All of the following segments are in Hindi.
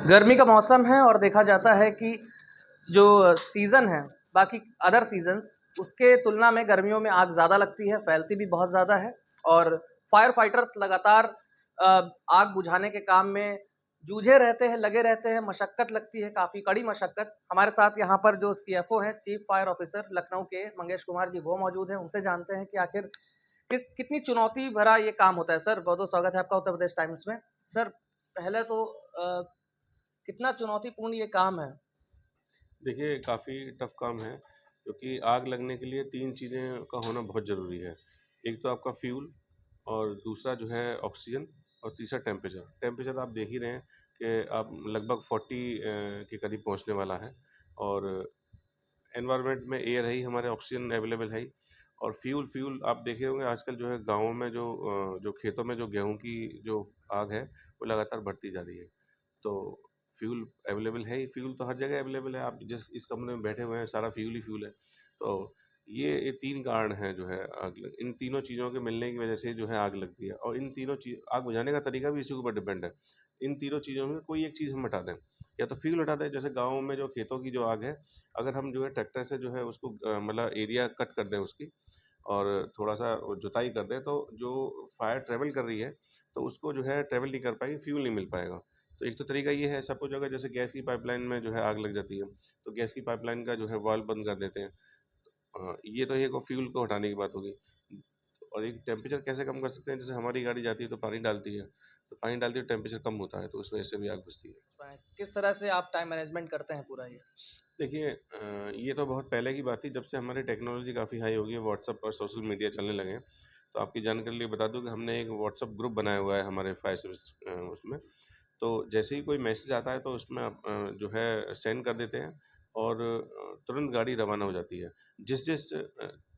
गर्मी का मौसम है और देखा जाता है कि जो सीज़न है, बाकी अदर सीज़न्स उसके तुलना में गर्मियों में आग ज़्यादा लगती है, फैलती भी बहुत ज़्यादा है और फायर फाइटर्स लगातार आग बुझाने के काम में जूझे रहते हैं, लगे रहते हैं, मशक्कत लगती है, काफ़ी कड़ी मशक्कत। हमारे साथ यहाँ पर जो सीएफओ हैं, चीफ फायर ऑफिसर लखनऊ के मंगेश कुमार जी, वो मौजूद हैं। उनसे जानते हैं कि आखिर कितनी चुनौती भरा ये काम होता है। सर, बहुत-बहुत स्वागत है आपका उत्तर प्रदेश टाइम्स में। सर, पहले तो कितना चुनौतीपूर्ण ये काम है? देखिए, काफ़ी टफ काम है क्योंकि आग लगने के लिए 3 चीज़ें का होना बहुत ज़रूरी है। एक तो आपका फ्यूल और दूसरा जो है ऑक्सीजन और तीसरा टेम्परेचर। टेम्परेचर आप देख ही रहे हैं कि आप लगभग 40 के करीब पहुंचने वाला है और एनवायरनमेंट में एयर है ही, हमारे ऑक्सीजन अवेलेबल है ही। और फ्यूल फ्यूल आप देखे होंगे आजकल जो है गाँवों में जो खेतों में जो गेहूँ की जो आग है, वो लगातार बढ़ती जा रही है। तो फ्यूल अवेलेबल है ही, फ्यूल तो हर जगह अवेलेबल है, आप जिस इस कमरे में बैठे हुए हैं सारा फ्यूल ही फ्यूल है। तो ये 3 कारण हैं जो है आग लग इन तीनों चीज़ों के मिलने की वजह से जो है आग लगती है और इन तीनों चीज़ आग बुझाने का तरीका भी इसी के ऊपर डिपेंड है। इन तीनों चीज़ों में कोई एक चीज़ हम हटा दें, या तो फ्यूल हटा दें, जैसे गाँव में जो खेतों की जो आग है, अगर हम जो है ट्रैक्टर से जो है उसको मतलब एरिया कट कर दें उसकी और थोड़ा-सा जुताई कर दें, तो जो फायर ट्रैवल कर रही है, तो उसको जो है ट्रैवल नहीं कर पाएगी, फ्यूल नहीं मिल पाएगा। तो एक तो तरीका ये है, सपोज़ अगर जैसे गैस की पाइपलाइन में जो है आग लग जाती है, तो गैस की पाइपलाइन का जो है वाल्व बंद कर देते हैं। ये तो एक फ्यूल को हटाने की बात होगी। और एक टेम्परेचर कैसे कम कर सकते हैं, जैसे हमारी गाड़ी जाती है तो पानी डालती है, तो पानी डालती है तो टेम्परेचर कम होता है, तो उस वजह से भी आग बुझती है। किस तरह से आप टाइम मैनेजमेंट करते हैं पूरा ये? देखिए, ये तो बहुत पहले की बात थी, जब से हमारी टेक्नोलॉजी काफ़ी हाई हो गई है, व्हाट्सएप और सोशल मीडिया चलने लगे हैं। तो आपकी जानकारी के लिए बता दूँ कि हमने एक व्हाट्सएप ग्रुप बनाया हुआ है हमारे फायर सर्विस उसमें। तो जैसे ही कोई मैसेज आता है तो उसमें आप जो है सेंड कर देते हैं और तुरंत गाड़ी रवाना हो जाती है। जिस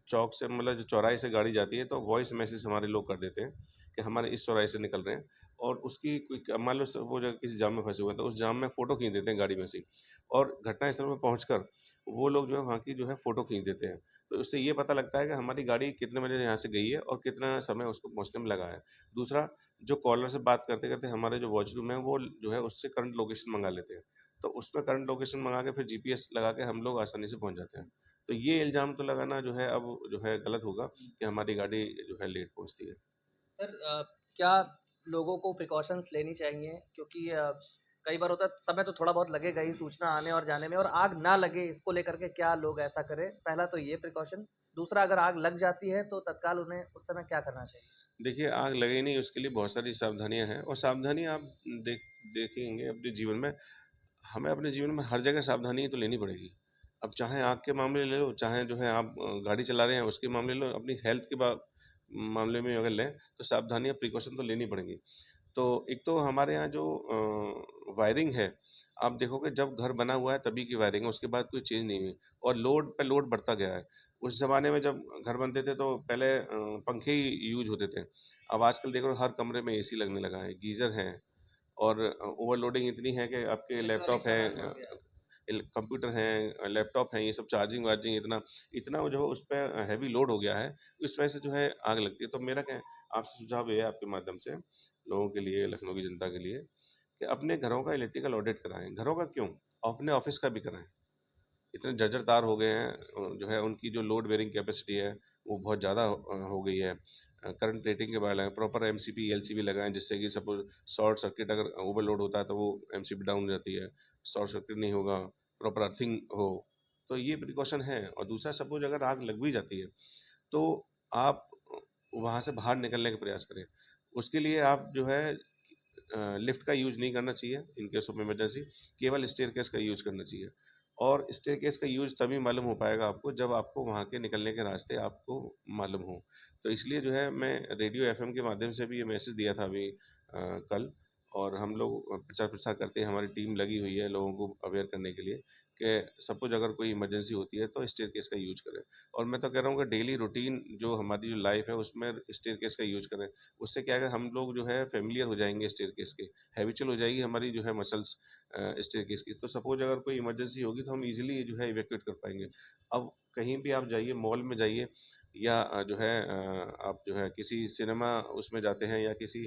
चौक से, मतलब जो चौराहे से गाड़ी जाती है, तो वॉइस मैसेज हमारे लोग कर देते हैं कि हमारे इस चौराहे से निकल रहे हैं, और उसकी कोई मान लो वो जगह किसी जाम में फंसे हुए हैं, तो उस जाम में फ़ोटो खींच देते हैं गाड़ी में से, और घटनास्थल पर पहुँचकर वो लोग जो है वहाँ की जो है फ़ोटो खींच देते हैं। तो उससे ये पता लगता है कि हमारी गाड़ी कितने बजे यहाँ से गई है और कितना समय उसको पहुँचने में लगा है। दूसरा, जो कॉलर से बात करते-करते हमारे जो वॉच रूम है, वो जो है उससे करंट लोकेशन मँगा लेते हैं। तो उसमें करंट लोकेशन मँगा के फिर जीपीएस लगा के हम लोग आसानी से पहुँच जाते हैं। तो ये इल्ज़ाम तो लगाना जो है अब जो है गलत होगा कि हमारी गाड़ी जो है लेट पहुँचती है। सर, क्या लोगों को प्रिकॉशंस लेनी चाहिए? क्योंकि कई बार होता है समय तो थोड़ा बहुत लगेगा ही सूचना आने और जाने में, और आग ना लगे इसको लेकर के क्या लोग ऐसा करें? पहला तो ये प्रिकॉशन, दूसरा अगर आग लग जाती है तो तत्काल उन्हें उस समय क्या करना चाहिए? देखिए, आग लगे ही नहीं उसके लिए बहुत सारी सावधानियाँ हैं, और सावधानियाँ आप देख देखेंगे अपने जीवन में, हमें अपने जीवन में हर जगह सावधानी तो लेनी पड़ेगी। अब चाहे आग के मामले ले लो, चाहे जो है आप गाड़ी चला रहे हैं उसके मामले लो, अपनी हेल्थ के मामले में अगर लें, तो सावधानियाँ प्रिकॉशन तो लेनी पड़ेंगी। तो एक तो हमारे यहाँ जो वायरिंग है, आप देखोगे जब घर बना हुआ है तभी की वायरिंग है, उसके बाद कोई चेंज नहीं हुई, और लोड पे लोड बढ़ता गया है। उस ज़माने में जब घर बनते थे तो पहले पंखे ही यूज़ होते थे। अब आजकल देख रहे हो हर कमरे में एसी लगने लगा है, गीज़र हैं, और ओवरलोडिंग इतनी है कि आपके इलेक्ट्रॉनिक लैपटॉप हैं, सामान बढ़ गया। कंप्यूटर हैं, लैपटॉप हैं, ये सब चार्जिंग वार्जिंग इतना इतना वो जो उस पे हैवी लोड हो गया है, इस वजह से जो है आग लगती है। तो मेरा क्या आपसे सुझाव ये है आपके माध्यम से लोगों के लिए, लखनऊ की जनता के लिए, कि अपने घरों का इलेक्ट्रिकल ऑडिट कराएं। घरों का क्यों, अपने ऑफिस का भी कराएं। इतने जर्जर तार हो गए हैं, जो है उनकी जो लोड बेयरिंग कैपेसिटी है वो बहुत ज़्यादा हो गई है। करंट रेटिंग के बारे में प्रॉपर एमसीबी एलसीबी लगाएं, जिससे कि सपोज शॉर्ट सर्किट अगर ओवरलोड होता है तो वो एमसीबी डाउन हो जाती है, शॉर्ट सर्किट नहीं होगा, प्रॉपर अर्थिंग हो। तो ये प्रिकॉशन है। और दूसरा, सपोज अगर आग लग भी जाती है तो आप वहाँ से बाहर निकलने का प्रयास करें। उसके लिए आप जो है लिफ्ट का यूज़ नहीं करना चाहिए इन केस ऑफ इमरजेंसी, केवल स्टेयरकेस का यूज़ करना चाहिए। और स्टेयरकेस का यूज़ तभी मालूम हो पाएगा आपको जब आपको वहाँ के निकलने के रास्ते आपको मालूम हो। तो इसलिए जो है मैं रेडियो एफएम के माध्यम से भी ये मैसेज दिया था अभी कल, और हम लोग प्रचार प्रसार करते हैं, हमारी टीम लगी हुई है लोगों को अवेयर करने के लिए कि सपोज अगर कोई इमरजेंसी होती है तो स्टेयरकेस का यूज़ करें। और मैं तो कह रहा हूँ कि डेली रूटीन जो हमारी जो लाइफ है उसमें स्टेयरकेस का यूज़ करें। उससे क्या है, हम लोग जो है फ़ेमिलियर हो जाएँगे स्टेयरकेस के, हैबिचुअल हो जाएगी हमारी जो है मसल्स स्टेयरकेस की। तो सपोज़ अगर कोई इमरजेंसी होगी तो हम ईज़िली जो है इवैक्यूएट कर पाएँगे। अब कहीं भी आप जाइए, मॉल में जाइए, या जो है आप जो है किसी सिनेमा उसमें जाते हैं, या किसी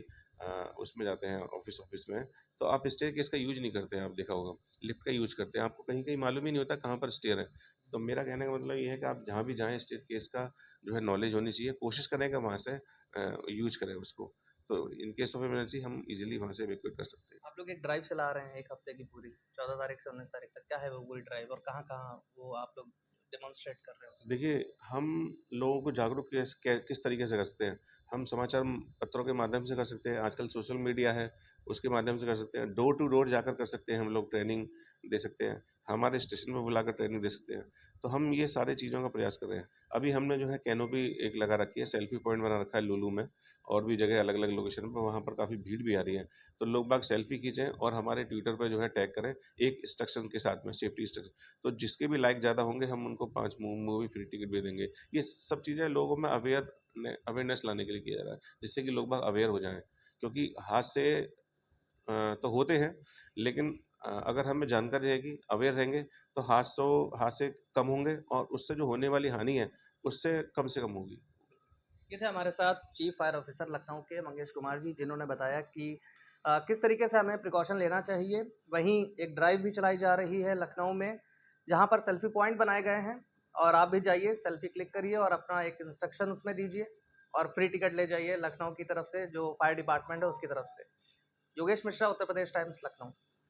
उसमें जाते हैं ऑफिस में, तो आप स्टेयरकेस का यूज़ नहीं करते हैं, आप देखा होगा, लिफ्ट का यूज़ करते हैं, आपको कहीं-कहीं मालूम ही नहीं होता कहाँ पर स्टेयर है। तो मेरा कहने का मतलब ये है कि आप जहाँ भी जाएँ स्टेयरकेस का जो है नॉलेज होनी चाहिए, कोशिश करें कि वहाँ से यूज़ करें उसको। तो इन केस ऑफ इमरजेंसी हम ईज़िली वहाँ से इवैक्यूएट कर सकते हैं। आप लोग एक ड्राइव चला रहे हैं 1 हफ्ते की पूरी, 14 तारीख से 19 तारीख तक, क्या है वो पूरी ड्राइव और कहाँ-कहाँ वो आप लोग डेमोंस्ट्रेट कर रहे हो उसको? देखिए, हम लोगों को जागरूक किस तरीके से कर सकते हैं? हम समाचार पत्रों के माध्यम से कर सकते हैं, आजकल सोशल मीडिया है, उसके माध्यम से कर सकते हैं, डोर टू डोर जाकर कर सकते हैं, हम लोग ट्रेनिंग दे सकते हैं, हमारे स्टेशन पे बुलाकर ट्रेनिंग दे सकते हैं। तो हम ये सारी चीज़ों का प्रयास कर रहे हैं। अभी हमने जो है कैनोपी एक लगा रखी है, सेल्फी पॉइंट बना रखा है लुलु में और भी जगह अलग-अलग लोकेशन पे, वहाँ पर काफ़ी भीड़ भी आ रही है। तो लोग बाग सेल्फी खींचें और हमारे ट्विटर पे जो है टैग करें, एक इंस्ट्रक्शन के साथ में, सेफ्टी इंस्ट्रक्शन। तो जिसके भी लाइक ज़्यादा होंगे हम उनको 5 मूवी फ्री टिकट भी देंगे। ये सब चीज़ें लोगों में अवेयरनेस लाने के लिए किया जा रहा है, जिससे कि लोग बाग अवेयर हो जाएँ। क्योंकि हादसे तो होते हैं, लेकिन अगर हमें जानकारी रहेगी, अवेयर रहेंगे, तो हादसे कम होंगे और उससे जो होने वाली हानि है, उससे कम से कम होगी। ये थे हमारे साथ चीफ फायर ऑफिसर लखनऊ के मंगेश कुमार जी, जिन्होंने बताया कि किस तरीके से हमें प्रिकॉशन लेना चाहिए। वहीं एक ड्राइव भी चलाई जा रही है लखनऊ में, जहां पर सेल्फी पॉइंट बनाए गए हैं और आप भी जाइए, सेल्फी क्लिक करिए और अपना एक इंस्ट्रक्शन उसमें दीजिए और फ्री टिकट ले जाइए लखनऊ की तरफ से, जो फायर डिपार्टमेंट है उसकी तरफ से। योगेश मिश्रा, उत्तर प्रदेश टाइम्स, लखनऊ।